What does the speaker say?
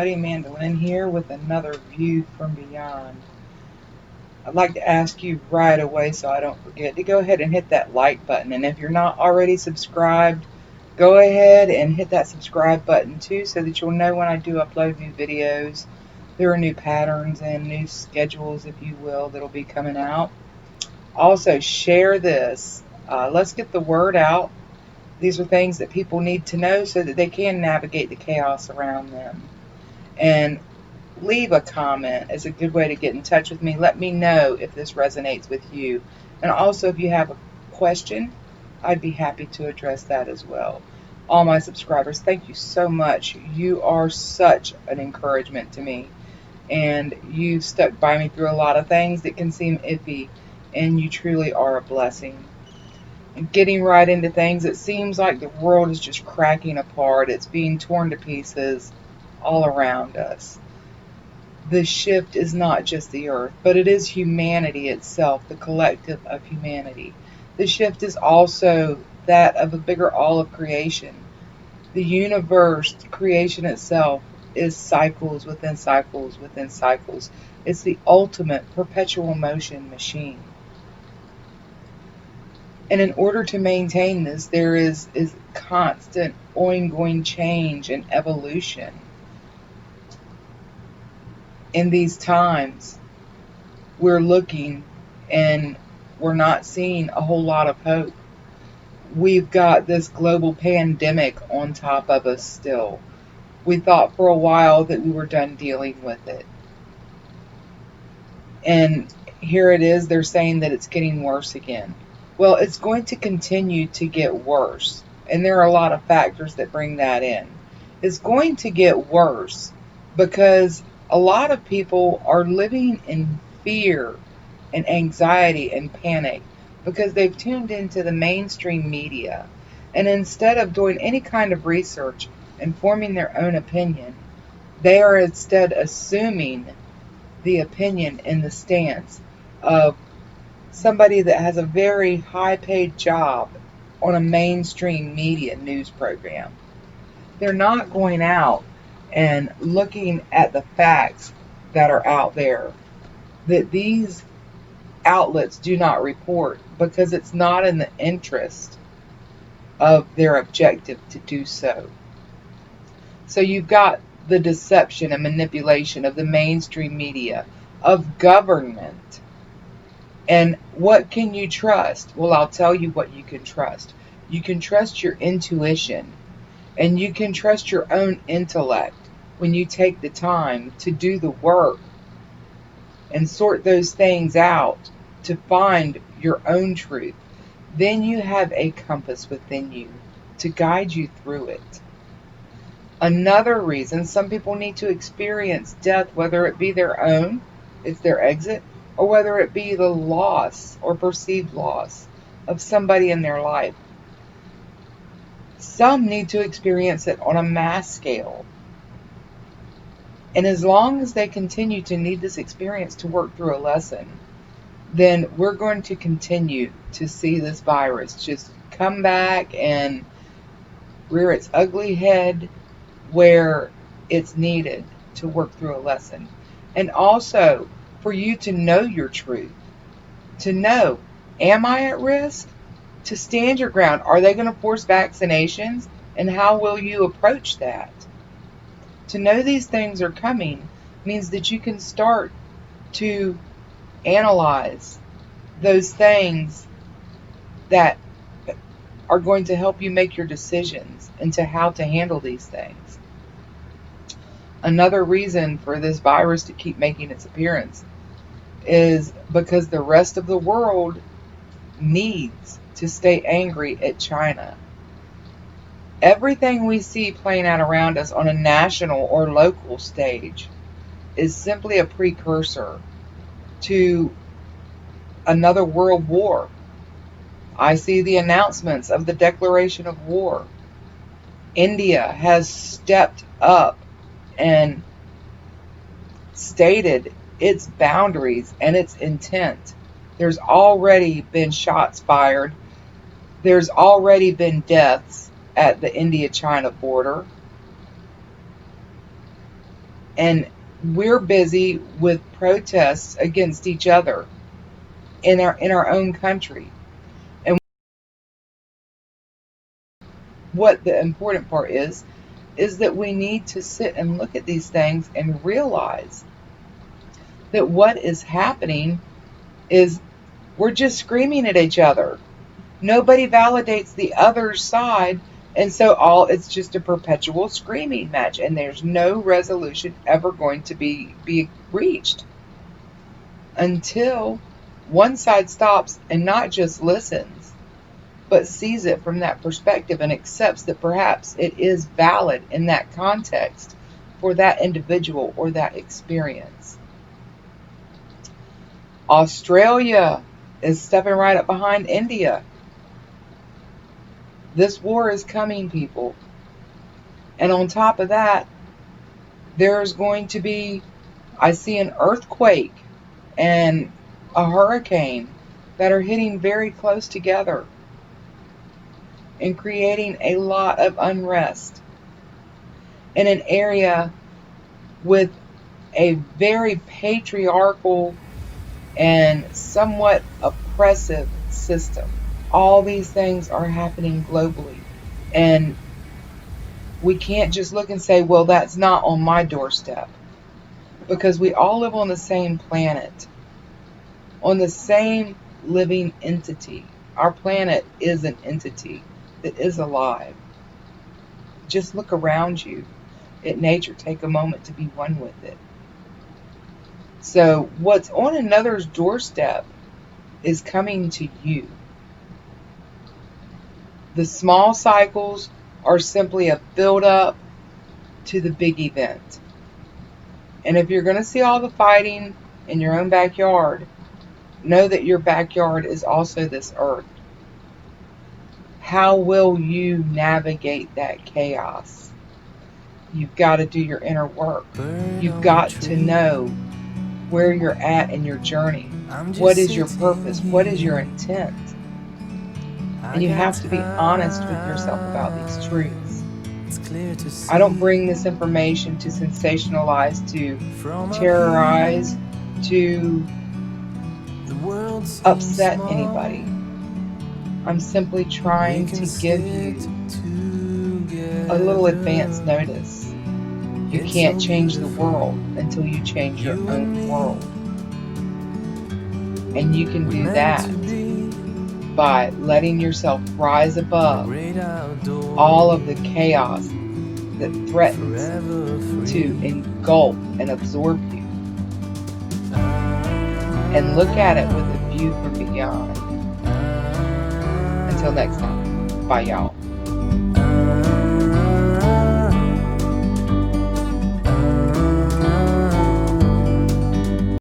everybody, Mandolin here with another View from Beyond. I'd like to ask you right away so I don't forget to go ahead and hit that like button. And if you're not already subscribed, go ahead and hit that subscribe button too so that you'll know when I do upload new videos. There are new patterns and new schedules, if you will, that'll be coming out. Also, share this. Let's get the word out. These are things that people need to know so that they can navigate the chaos around them. And leave a comment is a good way to get in touch with me. Let me know if this resonates with you. And also, if you have a question, I'd be happy to address that as well. All my subscribers, thank you so much. You are such an encouragement to me. And you've stuck by me through a lot of things that can seem iffy. And you truly are a blessing. And getting right into things, it seems like the world is just cracking apart. It's being torn to pieces all around us. The shift is not just the earth, but it is humanity itself, the collective of humanity. The shift is also that of a bigger all of creation. The universe, creation itself, is cycles within cycles within cycles. It's the ultimate perpetual motion machine. And in order to maintain this, there is constant ongoing change and evolution. In these times, we're looking and we're not seeing a whole lot of hope. We've got this global pandemic on top of us still. We thought for a while that we were done dealing with it. And here it is, they're saying that it's getting worse again. Well, it's going to continue to get worse. And there are a lot of factors that bring that in. It's going to get worse because a lot of people are living in fear and anxiety and panic because they've tuned into the mainstream media. And instead of doing any kind of research and forming their own opinion, they are instead assuming the opinion and the stance of somebody that has a very high paid job on a mainstream media news program. They're not going out and looking at the facts that are out there that these outlets do not report because it's not in the interest of their objective to do so. So you've got the deception and manipulation of the mainstream media, of government. And what can you trust? Well, I'll tell you what you can trust. You can trust your intuition, and you can trust your own intellect when you take the time to do the work and sort those things out to find your own truth. Then you have a compass within you to guide you through it. Another reason some people need to experience death, whether it be their own, it's their exit, or whether it be the loss or perceived loss of somebody in their life. Some need to experience it on a mass scale. And as long as they continue to need this experience to work through a lesson, then we're going to continue to see this virus just come back and rear its ugly head where it's needed to work through a lesson. And also for you to know your truth, to know, am I at risk? To stand your ground. Are they going to force vaccinations? And how will you approach that? To know these things are coming means that you can start to analyze those things that are going to help you make your decisions into how to handle these things. Another reason for this virus to keep making its appearance is because the rest of the world needs to stay angry at China. Everything we see playing out around us on a national or local stage is simply a precursor to another world war. I see the announcements of the declaration of war. India has stepped up and stated its boundaries and its intent. There's already been shots fired. There's already been deaths at the India-China border. And we're busy with protests against each other in our own country. And what the important part is that we need to sit and look at these things and realize that what is happening is we're just screaming at each other. Nobody validates the other side, and so all it's just a perpetual screaming match, and there's no resolution ever going to be reached until one side stops and not just listens, but sees it from that perspective and accepts that perhaps it is valid in that context for that individual or that experience. Australia is stepping right up behind India. This war is coming, people. And on top of that, there's going to be, I see an earthquake and a hurricane that are hitting very close together and creating a lot of unrest in an area with a very patriarchal and somewhat oppressive system. All these things are happening globally. And we can't just look and say, well, that's not on my doorstep. Because we all live on the same planet, on the same living entity. Our planet is an entity that is alive. Just look around you at nature. Take a moment to be one with it. So what's on another's doorstep is coming to you. The small cycles are simply a build up to the big event. And if you're going to see all the fighting in your own backyard, know that your backyard is also this earth. How will you navigate that chaos? You've got to do your inner work. You've got to know where you're at in your journey. What is your purpose? What is your intent? And you have to be honest with yourself about these truths. I don't bring this information to sensationalize, to terrorize, to upset anybody. I'm simply trying to give you a little advance notice. You can't change the world until you change your own world. And you can do that by letting yourself rise above all of the chaos that threatens to engulf and absorb you. And look at it with a view from beyond. Until next time, bye y'all.